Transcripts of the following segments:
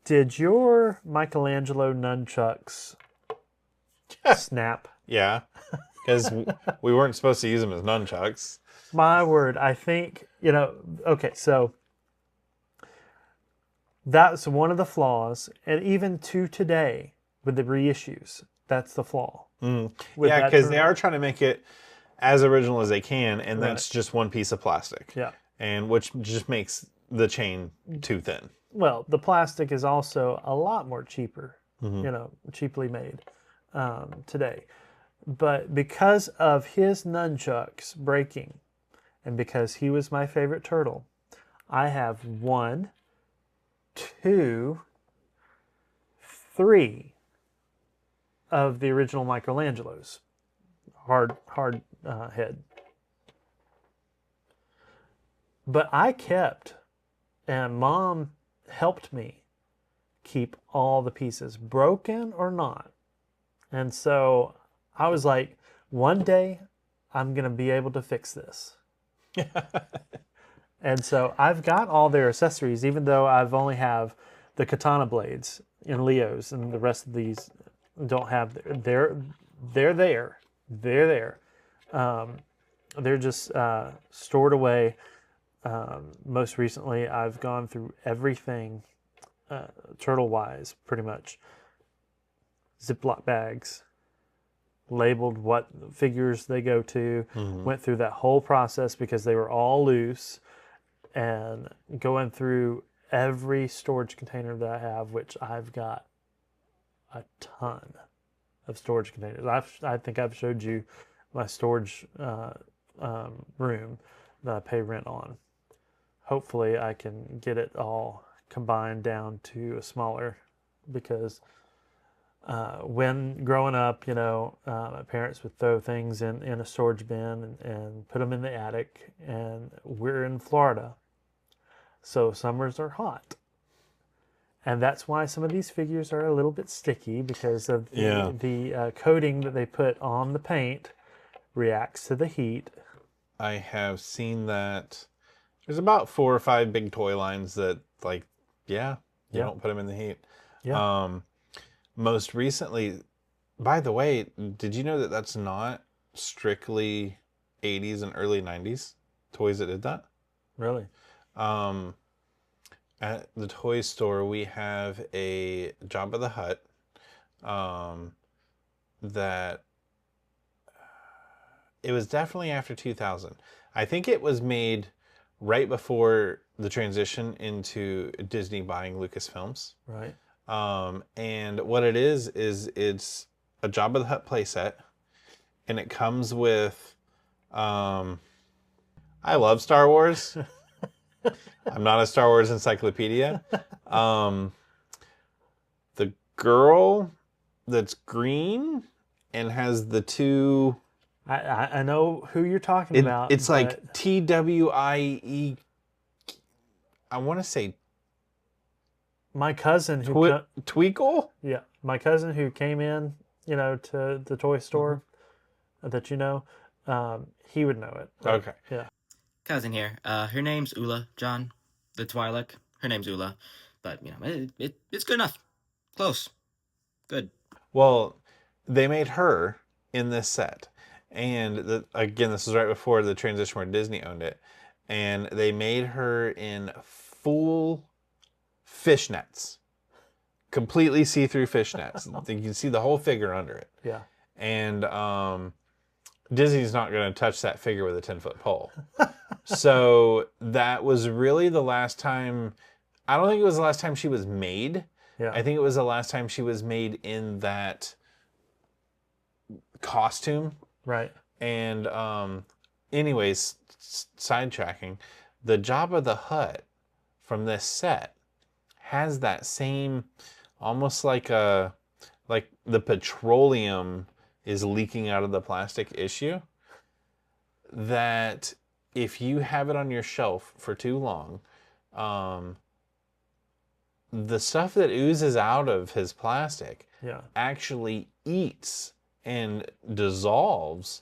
Did your Michelangelo nunchucks snap? Yeah, because we weren't supposed to use them as nunchucks. My word, I think, okay, so that's one of the flaws. And even to today, with the reissues, that's the flaw. With Yeah, that because they turtle. are trying to make it as original as they can, and Right. that's just one piece of plastic. Yeah. And which just makes the chain too thin. Well, the plastic is also a lot more cheaper, cheaply made today. But because of his nunchucks breaking, and because he was my favorite turtle, I have one, two, three of the original Michelangelos. Hard head. But I kept, and Mom helped me keep all the pieces, broken or not. And so I was like, one day I'm going to be able to fix this. And so I've got all their accessories, even though I've only have the katana blades in Leo's, and the rest of these don't have. They're there. They're there. They're just stored away. Most recently, I've gone through everything turtle-wise, pretty much. Ziploc bags, labeled what figures they go to, went through that whole process because they were all loose, and going through every storage container that I have, which I've got a ton of storage containers. I think I've showed you my storage room that I pay rent on. Hopefully I can get it all combined down to a smaller, because when growing up, my parents would throw things in a storage bin and put them in the attic, and we're in Florida, so summers are hot. And that's why some of these figures are a little bit sticky, because of the coating that they put on the paint reacts to the heat. I have seen that. There's about 4 or 5 big toy lines that, you don't put them in the heat. Yeah. Most recently, by the way, did you know that that's not strictly 80s and early 90s toys that did that? Really? At the toy store, we have a Jabba the Hutt that it was definitely after 2000. I think it was made right before the transition into Disney buying Lucasfilms. Right. And what it is it's a Jabba the Hutt playset, and it comes with I love Star Wars. I'm not a Star Wars encyclopedia. The girl that's green and has the two. I know who you're talking about. It's like TWIE. I want to say my cousin who Tweakle. Yeah, my cousin who came in, to the toy store that he would know it. Okay. Yeah. Cousin here. Her name's Ula, John. The Twi'lek. Her name's Ula. But, it's good enough. Close. Good. Well, they made her in this set. And again, this was right before the transition where Disney owned it. And they made her in full fishnets. Completely see-through fishnets. You can see the whole figure under it. Yeah. And Disney's not going to touch that figure with a 10-foot pole. So that was really the last time. I don't think it was the last time she was made. Yeah. I think it was the last time she was made in that costume. Right. And anyways, sidetracking, the Jabba the Hutt from this set has that same, almost like the petroleum is leaking out of the plastic issue, that if you have it on your shelf for too long, the stuff that oozes out of his plastic actually eats and dissolves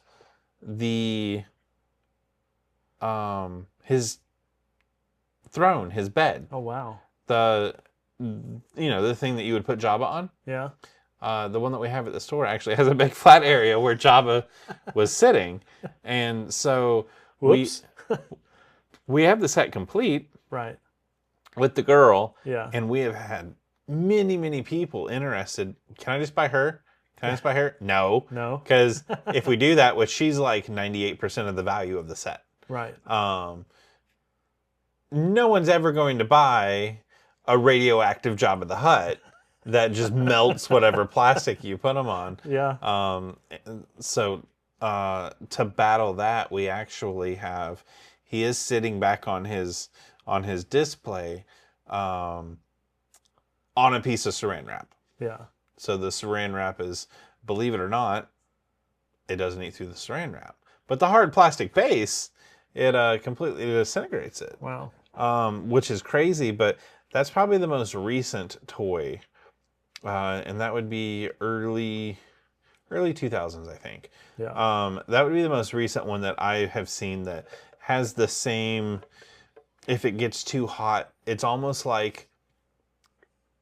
his throne, his bed. Oh, wow. the thing that you would put Jabba on. Yeah. The one that we have at the store actually has a big flat area where Jabba was sitting, and so Whoops. we have the set complete Right. with the girl, Yeah. and we have had many people interested. Can I just buy her? Can I just buy her? No. No. Because if we do that, which she's like 98% of the value of the set. Right. No one's ever going to buy a radioactive Jabba the Hutt that just melts whatever plastic you put them on. Yeah. So to battle that, we actually have, he is sitting back on his display on a piece of saran wrap. Yeah. So the saran wrap is, believe it or not, it doesn't eat through the saran wrap. But the hard plastic base, it completely disintegrates it. Wow. Which is crazy, but that's probably the most recent toy. And that would be early 2000s, I think. Yeah. That would be the most recent one that I have seen that has the same, if it gets too hot, it's almost like,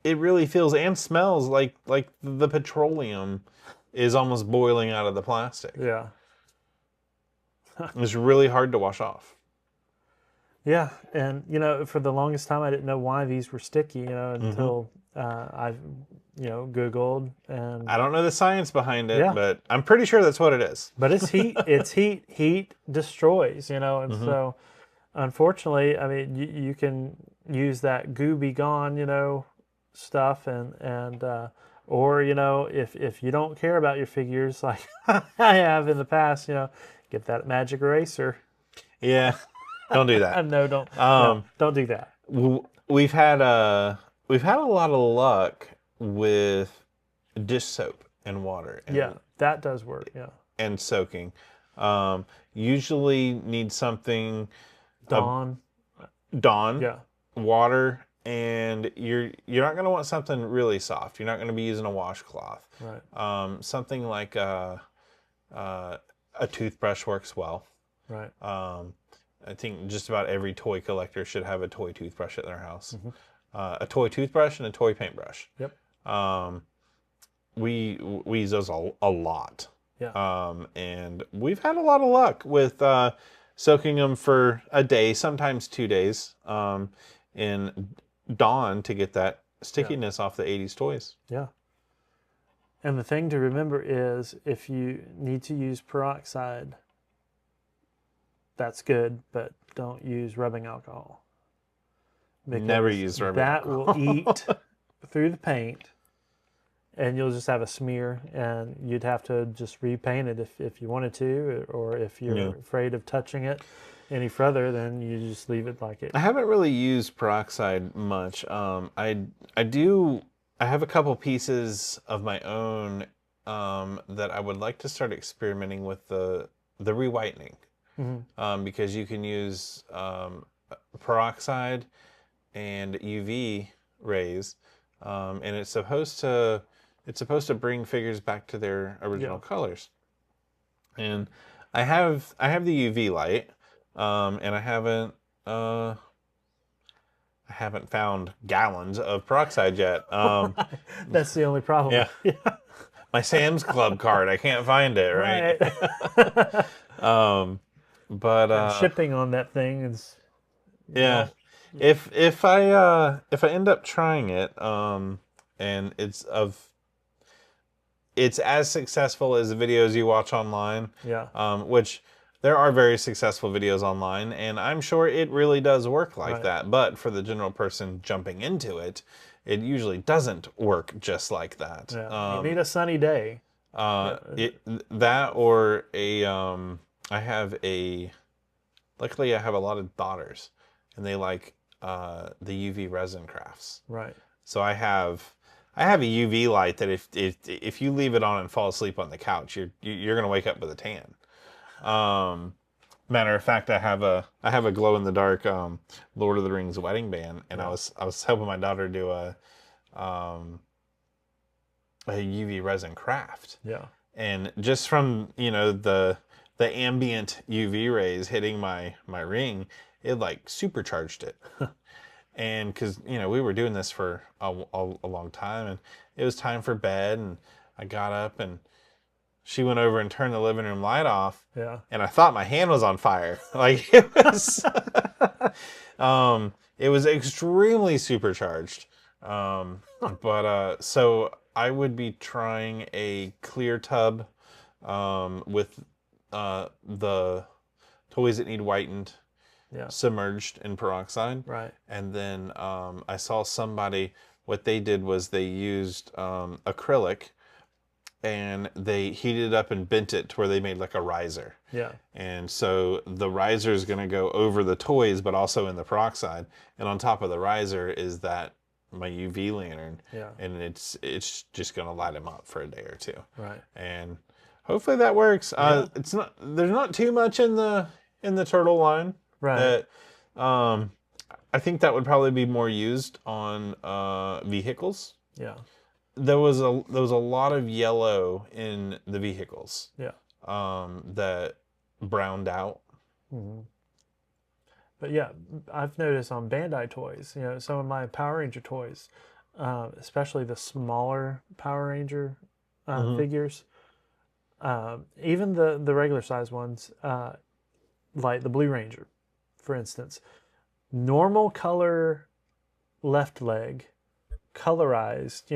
it really feels and smells like the petroleum is almost boiling out of the plastic. Yeah. It's really hard to wash off. Yeah, and for the longest time, I didn't know why these were sticky. Until I, Googled, and I don't know the science behind it, Yeah. but I'm pretty sure that's what it is. but it's heat. It's heat. Heat destroys. And so, unfortunately, I mean, you can use that goo be gone, stuff, and or if you don't care about your figures like I have in the past, get that magic eraser. Yeah, don't do that. No, don't do that. We've had a lot of luck with dish soap and water. Yeah, that does work. Yeah. And soaking. Usually need something Dawn. Yeah. Water, and you're not going to want something really soft. You're not going to be using a washcloth. Right. Something like a toothbrush works well. Right. I think just about every toy collector should have a toy toothbrush at their house. A toy toothbrush and a toy paintbrush. Yep. We use those a lot. Yeah. And we've had a lot of luck with soaking them for a day, sometimes 2 days, in Dawn to get that stickiness off the 80s toys. Yeah. And the thing to remember is if you need to use peroxide, that's good, but don't use rubbing alcohol. Because Never use rubbing alcohol. That will eat through the paint, and you'll just have a smear, and you'd have to just repaint it if you wanted to, or if you're afraid of touching it any further, then you just leave it like it. I haven't really used peroxide much. I have a couple pieces of my own that I would like to start experimenting with the rewhitening. Because you can use peroxide and UV rays, and it's supposed to bring figures back to their original colors. And I have the UV light, and I haven't found gallons of peroxide yet. That's the only problem. Yeah. My Sam's Club card, I can't find it. Right. But shipping on that thing is if I end up trying it and it's as successful as the videos you watch online, which there are very successful videos online, and I'm sure it really does work like that, but for the general person jumping into it, it usually doesn't work just like that. You need a sunny day. That or luckily I have a lot of daughters, and they like the UV resin crafts. Right. So I have a UV light that if you leave it on and fall asleep on the couch, you're gonna wake up with a tan. Matter of fact, I have a glow in the dark Lord of the Rings wedding band, and I was helping my daughter do a UV resin craft. Yeah. And just from the ambient UV rays hitting my ring, it like supercharged it. And because, we were doing this for a long time, and it was time for bed, and I got up, and she went over and turned the living room light off. Yeah. And I thought my hand was on fire. Like, it was extremely supercharged. So I would be trying a clear tub with the toys that need whitened, submerged in peroxide. Right. And then I saw somebody, what they did was they used acrylic, and they heated it up and bent it to where they made like a riser. Yeah. And so the riser is going to go over the toys, but also in the peroxide. And on top of the riser is my UV lantern. Yeah. And it's just going to light them up for a day or two. Right. And hopefully that works. Yeah. There's not too much in the turtle line. Right. I think that would probably be more used on vehicles. Yeah. There was a lot of yellow in the vehicles. Yeah. That browned out. Mm-hmm. But yeah, I've noticed on Bandai toys, some of my Power Ranger toys, especially the smaller Power Ranger figures, even the regular size ones, like the Blue Ranger, for instance, normal color left leg, colorized,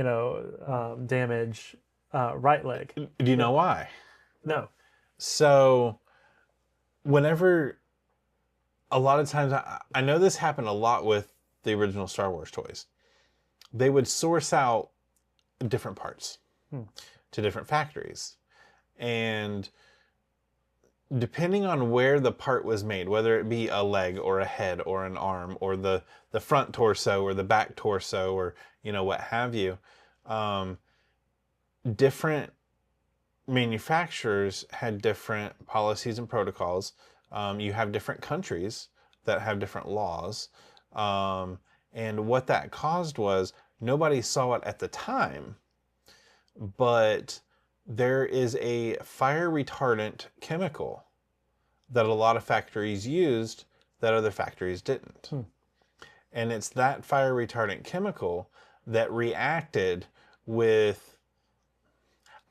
damage, right leg. Do you know why? No. So, whenever, a lot of times, I know this happened a lot with the original Star Wars toys. They would source out different parts to different factories. And depending on where the part was made, whether it be a leg or a head or an arm or the front torso or the back torso or, what have you, different manufacturers had different policies and protocols. You have different countries that have different laws. And what that caused was nobody saw it at the time, but there is a fire retardant chemical that a lot of factories used that other factories didn't. And it's that fire retardant chemical that reacted with,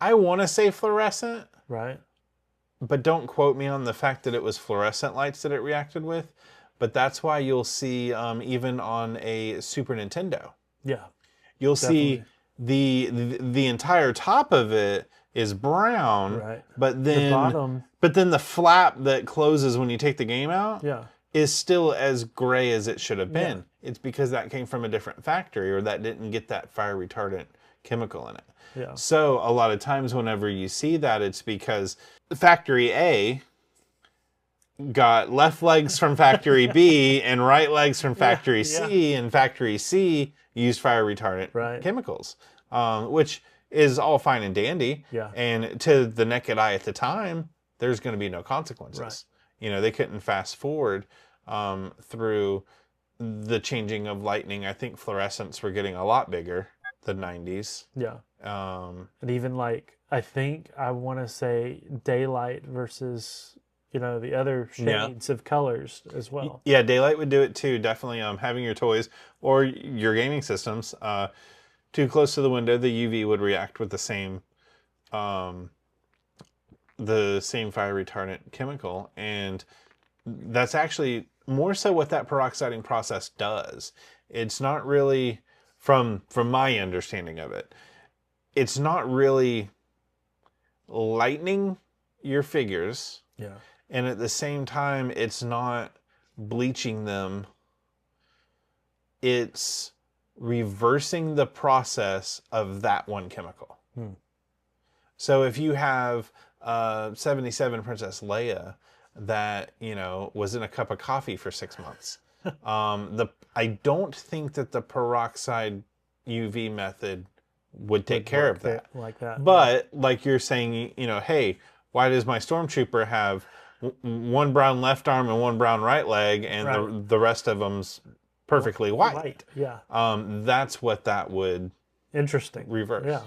I want to say fluorescent. Right. But don't quote me on the fact that it was fluorescent lights that it reacted with. But that's why you'll see, even on a Super Nintendo. Yeah. You'll Definitely. see the entire top of it is brown. Right. But then the bottom. But then the flap that closes when you take the game out is still as gray as it should have been. Yeah. It's because that came from a different factory, or that didn't get that fire retardant chemical in it. Yeah. So a lot of times whenever you see that, it's because factory A got left legs from factory B and right legs from factory C, and factory C used fire retardant chemicals, which is all fine and dandy. Yeah. And to the naked eye at the time, there's going to be no consequences. Right. They couldn't fast forward through the changing of lightning. I think fluorescents were getting a lot bigger the 90s. Yeah. And even I want to say daylight versus, the other shades of colors as well. Yeah, daylight would do it too. Definitely having your toys or your gaming systems too close to the window, the UV would react with the same fire retardant chemical. And that's actually more so what that peroxiding process does. It's not really, from my understanding of it, it's not really lightening your figures. Yeah. And at the same time, it's not bleaching them. It's reversing the process of that one chemical. So if you have 77 Princess Leia that, was in a cup of coffee for 6 months, I don't think that the peroxide UV method would take care of that. Like that. But like you're saying, hey, why does my stormtrooper have one brown left arm and one brown right leg, and the rest of them's perfectly white? Yeah. That's what that would Interesting. reverse. Yeah.